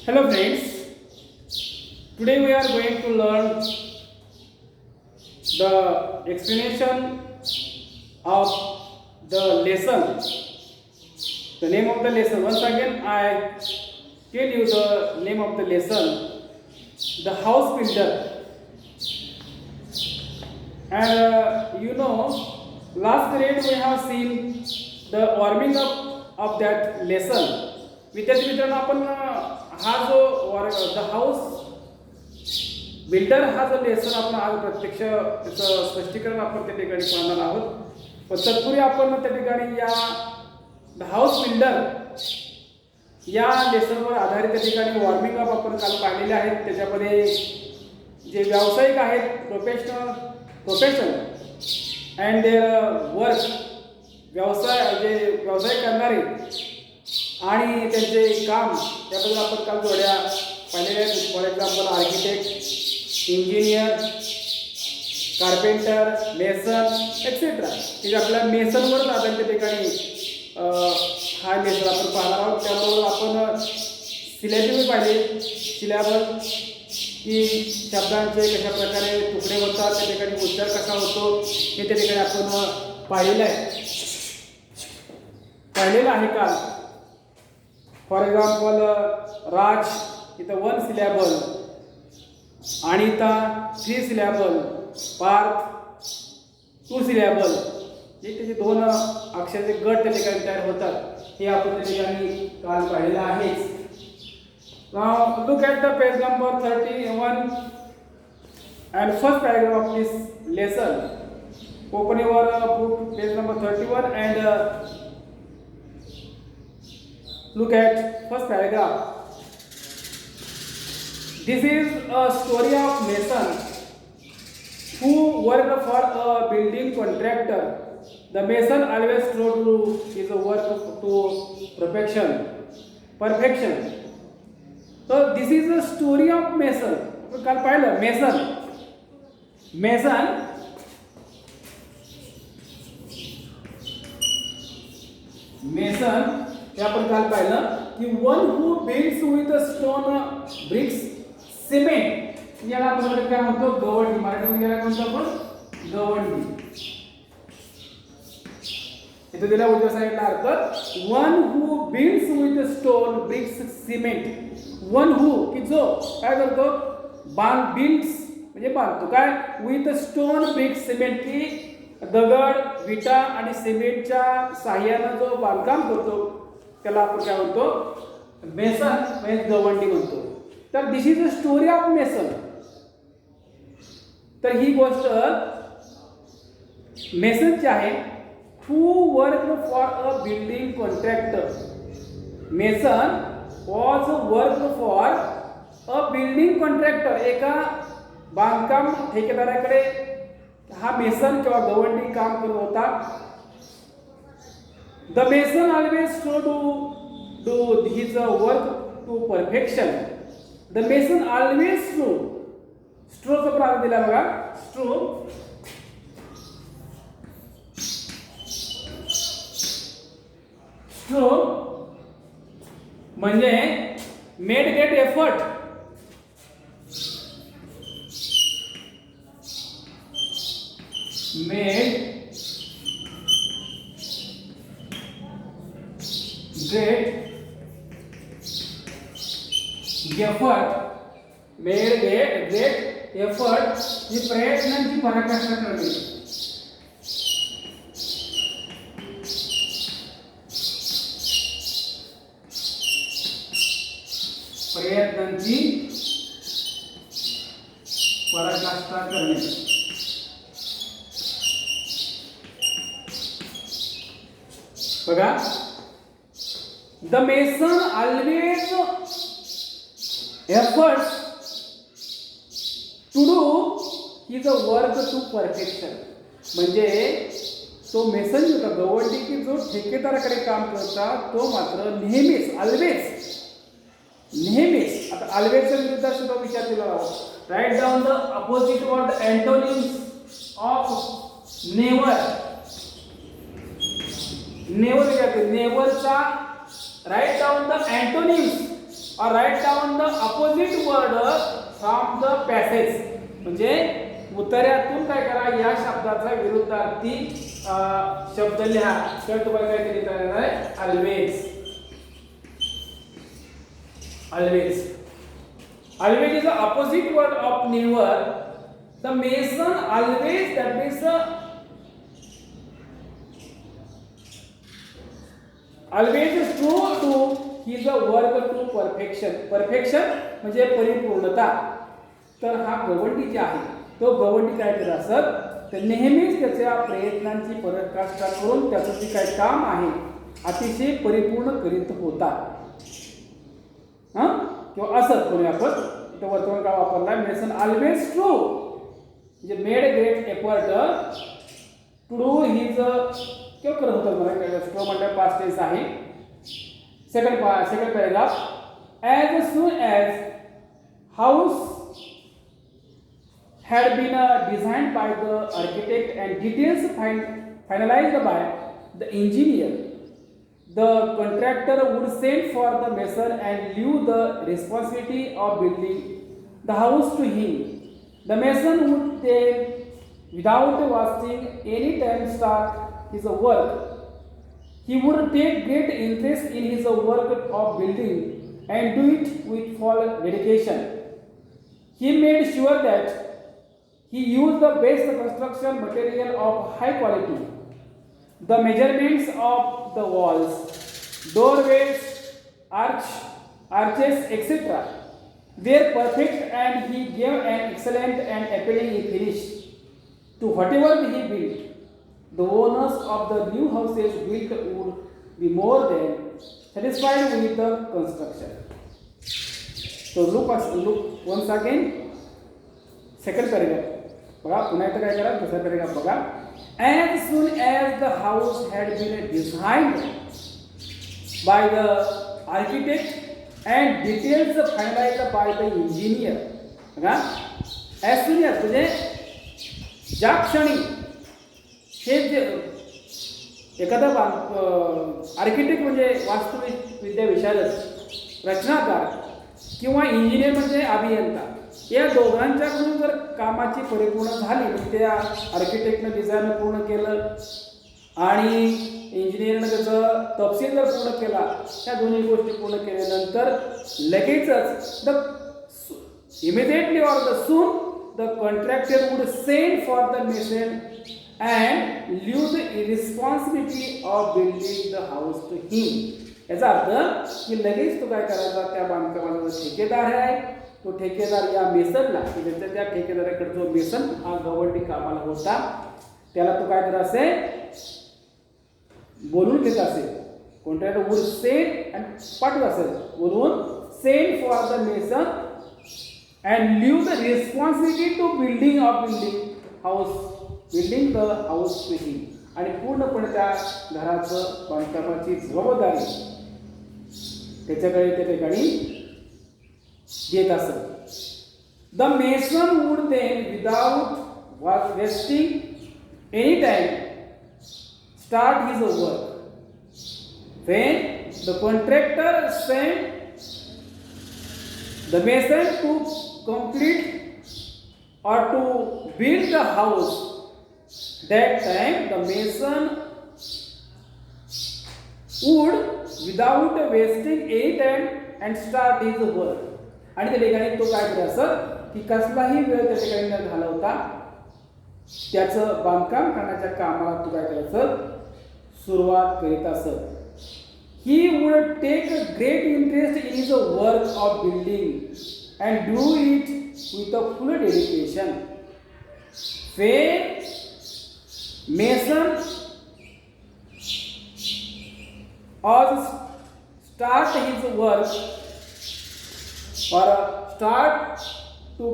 Hello friends, today we are going to learn the explanation of the lesson. The name of the lesson. Once again I tell you the name of the lesson. The house builder. And last period we have seen the warming up of that lesson. विद्यार्थी मित्रांनो आपण हा जो the house builder हा जो lesson आपण आज प्रत्यक्ष त्याचं स्पष्टीकरण आपण त्या ठिकाणी पाहणार आहोत. पण तत्पूर्वी आपण त्या ठिकाणी या द हाऊस बिल्डर या लेसनवर आधारित त्या ठिकाणी वॉर्मिंग अप आपण काल पाहिलेले आहेत. त्याच्यामध्ये जे व्यावसायिक आहेत प्रोफेशन अँड देअर वर्क व्यवसाय करणारे आणि त्यांचे काम त्याबद्दल आपण काल थोड्या पाहिलेल्या आहेत. For example architect, engineer, carpenter, mason etcetera. हे आपल्या मेसनवरच आधारित त्या ठिकाणी हा लेसन आपण पाहणार आहोत. त्याबरोबर आपण सिलॅबल पाहिले. सिलॅबल की शब्दांचे कशा प्रकारे तुकडे होतात, त्या ठिकाणी उच्चार कसा होतो हे त्या ठिकाणी आपण पाहिलेलं आहे काल. फॉर एक्झाम्पल राज इथं 1 syllable, Anita 3 syllable, Parth 2 syllable. हे त्याचे 2 अक्षराचे गट त्या ठिकाणी तयार होतात हे आपण त्या ठिकाणी काल पाहिलेलं आहे. Now look at the page number 31 and first paragraph of this lesson. Open your book page number 31 and look at first paragraph. This is a story of mason who worked for a building contractor. The mason always tried to do his work to perfection. So this is a story of mason. काल पाहिलं mason हे आपण काल पाहिलं की one who builds with stone, bricks, cement. याला आपण काय म्हणतो? गवंडी. मराठीमध्ये याला म्हणतो आपण गवंडी. इथे दिला उजव्या साईडला अर्थ one who builds with stone, bricks, cement. One who की जो काय करतो? बिल्ड्स म्हणजे बांधतो. काय? विथ स्टोन, ब्रिक्स, सिमेंट की दगड, विटा आणि सिमेंटच्या साह्याने जो बांधकाम करतो त्याला आपण काय म्हणतो? मेसन म्हणजे गवंडी म्हणतो. तर this is a story of mason. तर ही गोष्ट मेसनची आहे. Who work for a building contractor. Mason was work for a building contractor. एका बांधकाम ठेकेदाराकडे हा मेसन किंवा गवंडी काम करत होता. The mason always tried to do his work to perfection. The mason always true. Stroke चा प्राण दिला बघा. Stroke म्हणजे made great effort. Made great effort ही प्रयत्नांची पराकाष्ठा करणे. प्रयत्नांची पराकाष्ठा करणे. बघा. The mason always efforts to do his work to perfection. म्हणजे तो मेसन जो होता गवंडी की जो ठेकेदाराकडे काम करता तो मात्र नेहमीच आता ऑलवेजचा विरुद्ध सुद्धा विचार केला आहे. Write down the opposite word antonyms of never. Never विचारते. नेवरचा write down the antonyms or write down the opposite word from the passage. म्हणजे उत्तरातून काय करा, या शब्दाचा विरुद्धार्थी शब्द लिहा. तर तुम्हाला काय लिहिता येणार आहे, always. Always. Always is the opposite word of never. The mason always, that means always is true to his work to perfection. Perfection म्हणजे परिपूर्णता. तर हा गवंडी जे आहे तो गवंडी काय करत असत, तर नेहमीच त्याच्या प्रयत्नांची पराकाष्ठा करून त्याचं जे काय काम आहे अतिशय परिपूर्ण करीत होता. किंवा असत कोणी आपण इथं वर्तमान काळ वापरला. मेसन ऑलवेज ट्रू म्हणजे made great effort to do his, किंवा करत होतं मला स्ट्रो म्हणजे पास्ट टेन्स आहे. Second paragraph. As soon as house had been designed by the architect and details finalized by the engineer, the contractor would send for the mason and leave the responsibility of building the house to him. The mason would then, without wasting any time, start his work. He would take great interest in his work of building and do it with full dedication. He made sure that he used the best construction material of high quality. The measurements of the walls, doorways, arches, etc. were perfect, and he gave an excellent and appealing finish to whatever he built. The owners of the new houses built would be more than satisfied with the construction. So look once again. Second paragraph. बघा पुन्हा एकदा काय करा, दुसरा paragraph बघा. As soon as the house had been designed by the architect and details finalized by the engineer. बघा, as soon as म्हणजे ज्या क्षणी हे एखादा आर्किटेक्ट म्हणजे वास्तुविद्या विशारद, रचनाकार किंवा इंजिनियर म्हणजे अभियंता, या दोघांच्याकडून जर कामाची परिपूर्ण झाली, त्या आर्किटेक्टनं डिझाईन पूर्ण केलं आणि इंजिनियरनं त्याचं तपशील जर पूर्ण केला, त्या दोन्ही गोष्टी पूर्ण केल्यानंतर लगेचच immediately or the soon the contractor would send for the mason and leave the responsibility of building the house to him. याचा अर्थ की लगेच तो काय करायचा, त्या बांधकामाचा जो ठेकेदार आहे तो ठेकेदार या मेसनला, त्या ठेकेदाराकडे जो मेसन हा गवंडी कामाला होता त्याला तो काय करत असे, बोलून घेत असेल. कॉन्ट्रॅक्टर वुड सेंड अँड पाठवत असेल, बोलून send for the mason and leave the responsibility to building the house to him. आणि पूर्णपणे त्या घराचं बांधकामाची जबाबदारी त्याच्याकडे त्या ठिकाणी देत असत. The mason would then without wasting any time start his work. When the contractor sent the mason to complete or to build the house, that time the mason would without wasting any time and start his work. आणि त्या ठिकाणी तो काय करत असत की कसलाही वेळ त्या ठिकाणी न घालवता त्याचं बांधकाम करण्याच्या कामाला तो काय करायचं, सुरुवात करीत असत. He would take a great interest in his work of building and do it with a full dedication. When mason or start his work or start to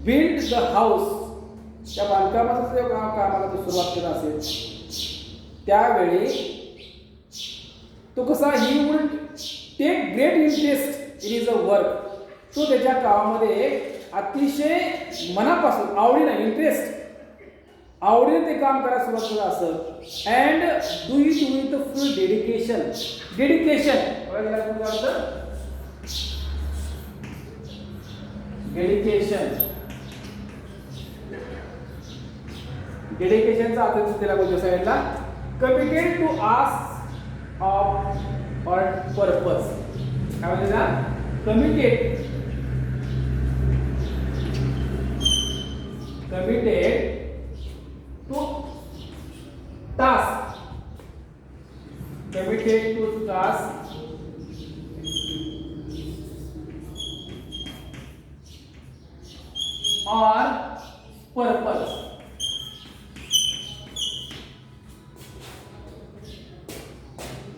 build the house, त्या बांधकामाचं जे कामाला तो सुरुवात करत असेल त्यावेळी तो कसा, he would take great interest in his work. तो त्याच्या कामामध्ये अतिशय मनापासून आवडीने, आवडीने ते काम करायला सुरुवात करत असत. And do it with full dedication. डेडिकेशनचा अर्थ दिला कोणत्या साईडला committed to task of or purpose काय म्हणते ना committed to task committed to task or purpose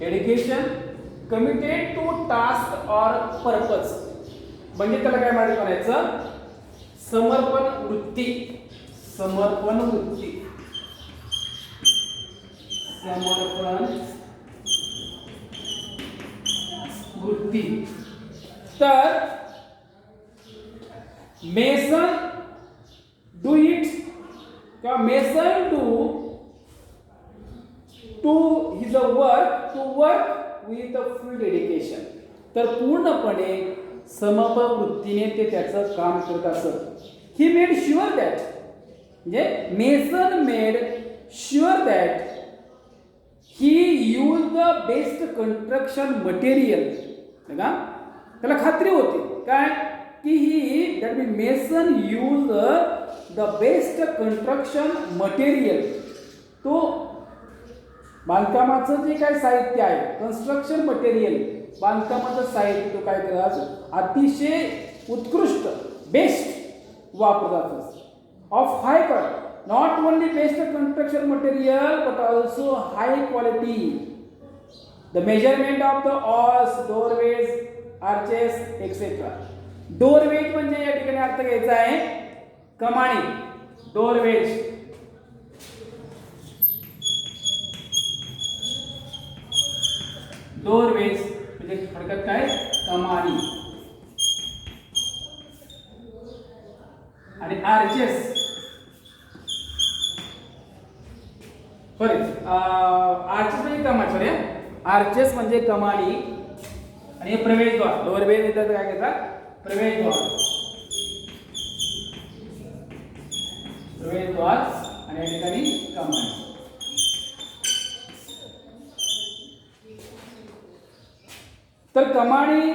dedication committed to task or purpose म्हणजे त्याला काय म्हणायचं समर्पण वृत्ती समर्पण वृत्ती तर मेसन डू इट किंवा mason to his work with full dedication तर पूर्णपणे समर्पण वृत्तीने ते त्याचं काम करत असत ही मेड शुअर दॅट म्हणजे mason made sure that he use the best construction material त्याला खात्री होती काय की he that mean mason use the best construction material तो बांधकामाचं जे काय साहित्य आहे कन्स्ट्रक्शन मटेरियल बांधकामाचं साहित्य तो काय करतात अतिशय उत्कृष्ट बेस्ट वापरतात of high quality not only based construction material but also high quality the measurement of the walls doorways arches etc doorways म्हणजे या ठिकाणी अर्थ घ्यायचा आहे कमानी doorways म्हणजे थोडक्यात काय कमानी आणि arches सॉरी आर्चेस म्हणजे कमानी सॉरी आर्चेस म्हणजे कमानी आणि प्रवेशद्वार डोरवे इथं काय घेतात प्रवेशद्वार आणि या ठिकाणी कमानी तर कमानी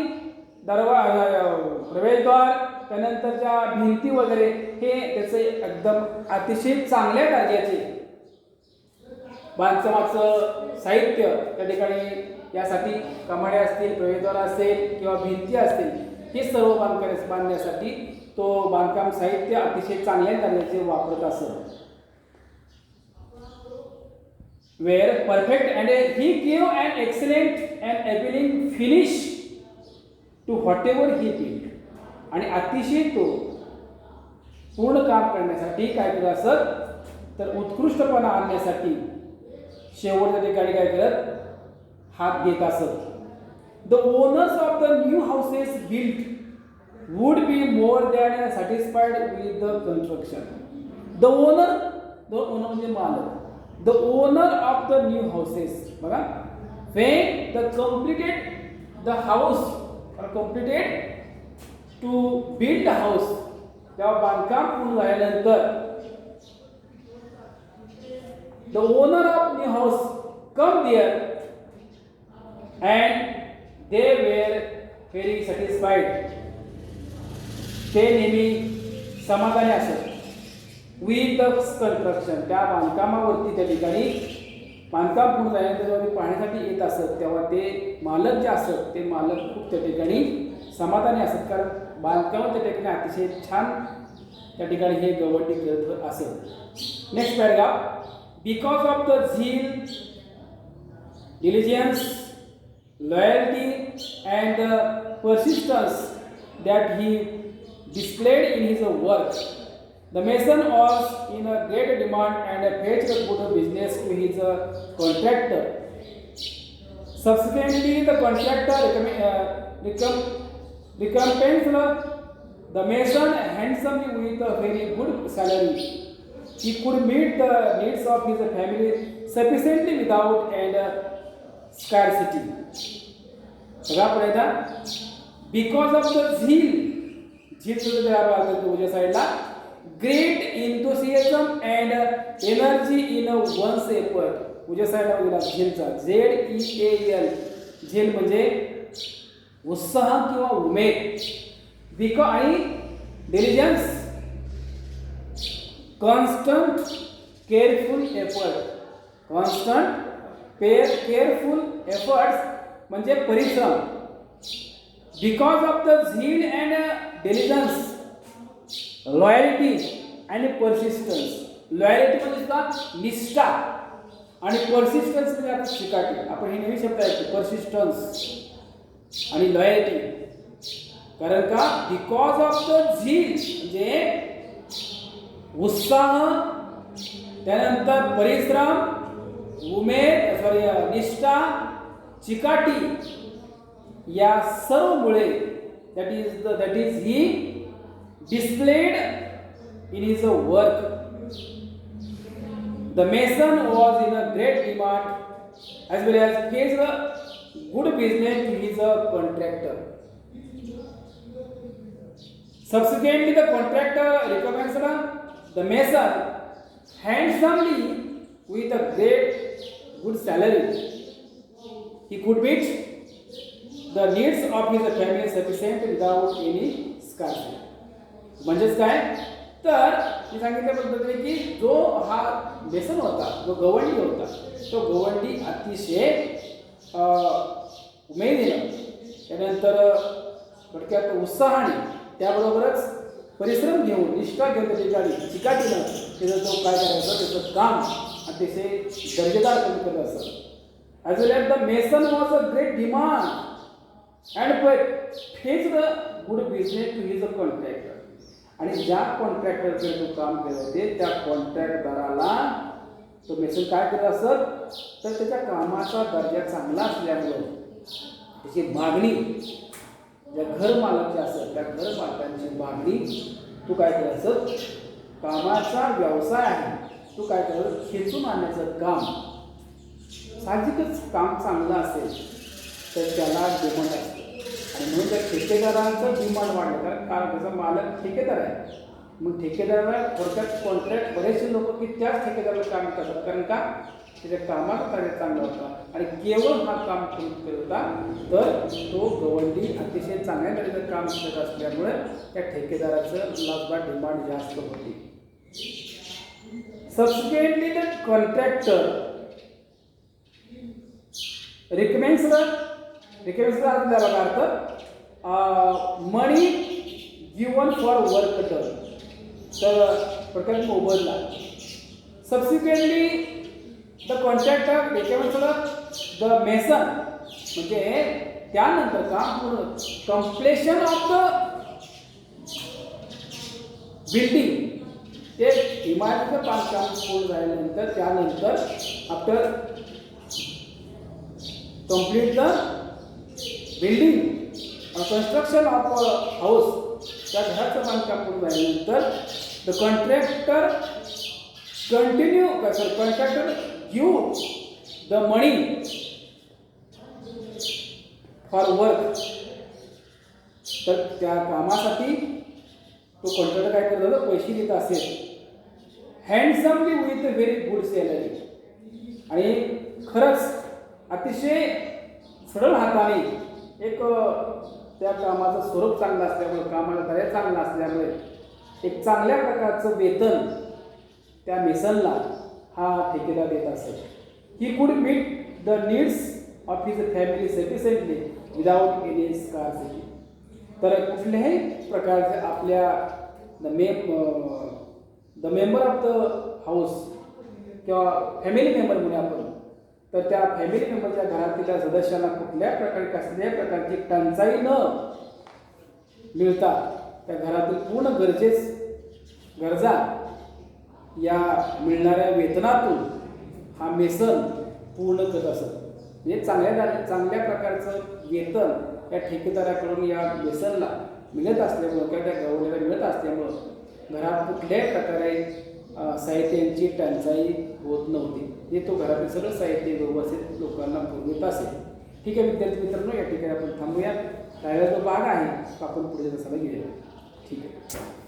प्रवेशद्वार त्यानंतरच्या भिंती वगैरे हे त्याचे एकदम अतिशय चांगल्या दर्जाचे बांधकामाचं साहित्य त्या ठिकाणी यासाठी कमाड्या असतील प्रवेशद्वार असेल किंवा भिंती असतील हे सर्व बांधण्यासाठी तो बांधकाम साहित्य अतिशय चांगल्या दर्जाचे वापरत असत were perfect and he give and excellent and appealing finish to whatever he build आणि अतिशय तो पूर्ण काम करण्यासाठी काय करत असत तर उत्कृष्टपणा आणण्यासाठी शेवटच्या ठिकाणी काय करत हात घेत असत the owners of the new houses built would be more than satisfied with the construction the owner म्हणजे मालक the owner of the new houses बघा when the completed the house or completed to build the house तेव्हा बांधकाम पूर्ण झाल्यानंतर the owner of new house come there and they were very satisfied ते नेहमी समाधानी असत with the construction त्या बांधकामावरती त्या ठिकाणी बांधकाम पूर्ण झाल्यानंतर जेव्हा ते पाहण्यासाठी येत असत तेव्हा ते मालक जे असत ते मालक खूप त्या ठिकाणी समाधानी असत कारण बांधकाम त्या ठिकाणी अतिशय छान त्या ठिकाणी हे गवंडी करत असत next paragraph because of the झील diligence loyalty and persistence that he displayed in his work the mason was in a great demand and fetched good business to his contractor subsequently the contractor recompensed the mason handsomely with a very good salary he could meet the needs of his family sufficiently without and scarcity बघा पुढे because of the zeal उजव्या साईडला great enthusiasm and energy in one's effort. उजव्या साईडला बघा झेलचा ZEAL. Zeal म्हणजे उत्साह किंवा उमेद. बिकॉज आणि diligence constant careful effort. Constant careful efforts म्हणजे परिश्रम. Because of the zeal and diligence loyalty and persistence. Loyalty म्हणजे का निष्ठा आणि परसिस्टन्स म्हणजे आता चिकाटी. आपण हे नवीन शब्द आहे परसिस्टन्स आणि लॉयल्टी. कारण का बिकॉज ऑफ द झील म्हणजे उत्साह, त्यानंतर परिश्रम, उमेद निष्ठा, चिकाटी या सर्वमुळे that is he displayed in his work. The mason was in a great demand as well as pays a good business to his contractor. Subsequently, the contractor recompensed the mason handsomely with a good salary. He could meet the needs of his family sufficient without any scarcity. म्हणजेच काय तर मी सांगितल्या पद्धतीने की जो हा बेसन होता, जो गवंडी होता, तो गवंडी अतिशय उमेदीनं, त्यानंतर थोडक्यात उत्साहाने, त्याबरोबरच परिश्रम घेऊन, निष्ठा घेऊन त्या ठिकाणी चिकाटीनं त्याचं जो काय करायचं त्याचं काम अतिशय दर्जेदार कमी करत असतं. As well as the mason was a great demand and fetched the good business to his a contractor. आणि ज्या कॉन्ट्रॅक्टरचे तो काम केलं होते त्या कॉन्ट्रॅक्टदाराला तो मेसन काय करत असत तर त्याच्या कामाचा दर्जा चांगला असल्यामुळे त्याची मागणी ज्या घर मालकाची असत त्या घर मालकांची मागणी तू काय करत असत, कामाचा व्यवसाय आहे तू काय करत खेचून आणण्याचं काम. साहजिकच काम चांगलं असेल तर त्याला डिमांड असते आणि म्हणून त्या ठेकेदारांचं डिमांड वाढलं. कारण त्याचा मालक ठेकेदार आहे. मग ठेकेदाराला थोडक्यात कॉन्ट्रॅक्ट बरेचसे लोक की त्याच ठेकेदाराला काम करतात. कारण का त्याच्या कामाचा कार्य चांगला होता आणि केवळ हा काम करत होता तर तो गवंडी अतिशय चांगल्या तऱ्हेचं काम करत असल्यामुळे त्या ठेकेदाराचं लाभला डिमांड जास्त होती. सबसिक्वेंटली द कॉन्ट्रॅक्टर रिकमेंड्स बघा earth money given for work done. तर प्रकारे मोबदला. Subsequently the contractor recommends the mason म्हणजे त्यानंतर काम पूर्ण कम्प्लेशन ऑफ द बिल्डिंग. ते इमारतीचं बांधकाम पूर्ण झाल्यानंतर त्यानंतर after complete the building or construction of a house. त्या घराचं बांधकाम पूर्ण झाल्यानंतर the contractor give the money for work. तर त्या कामासाठी तो कॉन्ट्रॅक्टर काय करत होता, पैसे देत असेल handsomely with a very good salary. आणि खरंच अतिशय सरळ हाताने एक त्या कामाचं स्वरूप चांगलं असल्यामुळे, कामाला दर्जा चांगला असल्यामुळे एक चांगल्या प्रकारचं वेतन त्या मेसनला हा ठेकेदार देत असेल. He could meet the needs of his family sufficiently without any scarcity. तर कुठल्याही प्रकारचे आपल्या the member of the house किंवा फॅमिली मेंबर म्हणून आपण, तर त्या फॅमिली मेंबरच्या घरातील सदस्यांना कुठल्या प्रकारे कसल्याही प्रकारची टंचाई न मिळता त्या घरातील पूर्ण गरजा या मिळणाऱ्या वेतनातून हा मेसन पूर्ण करत असत. म्हणजे चांगल्या प्रकारचं वेतन या ठेकेदाराकडून या मेसनला मिळत असल्यामुळं किंवा त्या गवंडीला मिळत असल्यामुळं घरात कुठल्याही प्रकारे साहित्यांची टंचाई होत नव्हती. हे तो घरातील सगळं साहित्य व्यवस्थित लोकांना पुरवित असेल. ठीक आहे विद्यार्थी मित्रांनो, या ठिकाणी आपण थांबूया. राहिला जो भाग आहे तो आपण पुढच्या तासाला घेऊया. ठीक आहे.